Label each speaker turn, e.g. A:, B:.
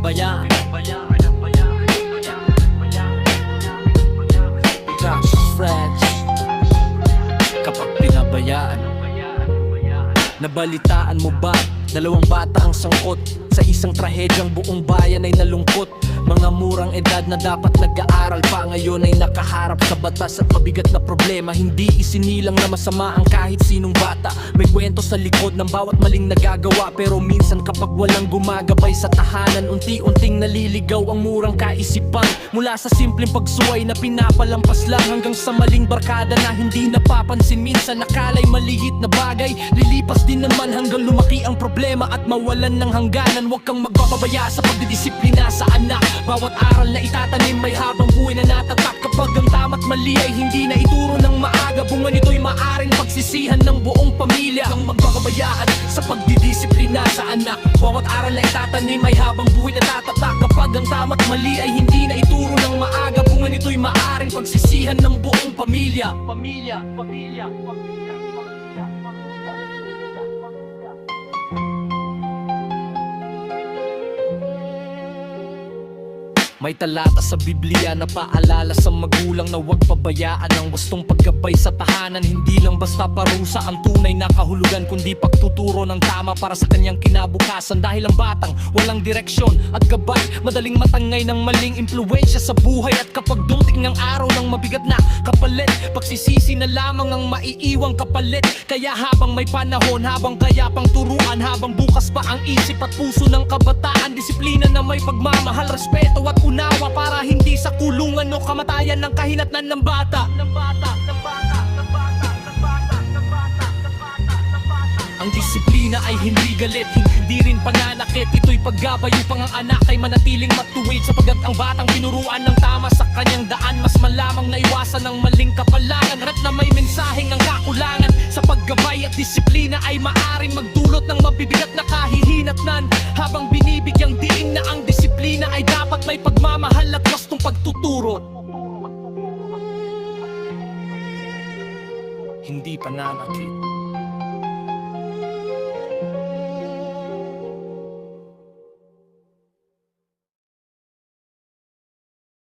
A: pinabayaan. Fresh kapag pinabayaan. Nabalitaan mo ba? Dalawang bata ang sangkot sa isang trahedyang buong bayan ay nalungkot. Mga murang edad na dapat nag-aaral pa, ngayon ay nakaharap sa batas at mabigat na problema. Hindi isinilang na masama ang kahit sinong bata. May kwento sa likod ng bawat maling nagagawa, pero minsan kapag walang gumagabay sa tahanan, unti-unting naliligaw ang murang kaisipan. Mula sa simpleng pagsuway na pinapalampas lang, hanggang sa maling barkada na hindi napapansin. Minsan nakalay maliit na bagay, lilipas din naman hanggang lumaki ang problema at mawalan ng hangganan. Huwag kang magpapabaya sa pagdidisiplina sa anak. Bawat aral na itatanim may habang buhay na natatak. Kapag ang tama't mali ay hindi na ituro ng maaga, bunga nito'y maaring pagsisihan ng buong pamilya. Kang magpapabaya sa pagdidisiplina sa anak. Bawat aral na itatanim may habang buhay na natatak. Kapag ang tama't mali ay hindi na ituro ng maaga, bunga nito'y maaring pagsisihan ng buong pamilya. Pamilya. May talata sa Biblia na paalala sa magulang na huwag pabayaan ang wastong paggabay sa tahanan. Hindi lang basta parusa ang tunay na kahulugan, kundi pagtuturo ng tama para sa kanyang kinabukasan. Dahil ang batang walang direksyon at gabay, madaling matangay ng maling impluensya sa buhay. At kapag dumating ng araw ng mabigat na kapalit, pagsisisi na lamang ang maiiwang kapalit. Kaya habang may panahon, habang kaya pang turuan, habang bukas pa ang isip at puso ng kabataan, disiplina na may pagmamahal, respeto at unawa, para hindi sa kulungan o kamatayan ng kahinatnan ng bata. Ang disiplina ay hindi galit, hindi rin pananakit. Ito'y paggabay upang ang anak ay manatiling matuwid, sapagkat ang batang pinuruan ng tama sa kanyang daan, mas malamang na iwasan ng maling kapalangan. At na may mensaheng ang kakulangan sa paggabay at disiplina ay maaring magdulot ng mabibigat na kahihinatnan. Habang binibigyang diin na ang disiplina ay dapat may pagmamahal at wastong pagtuturo, hindi pananakit.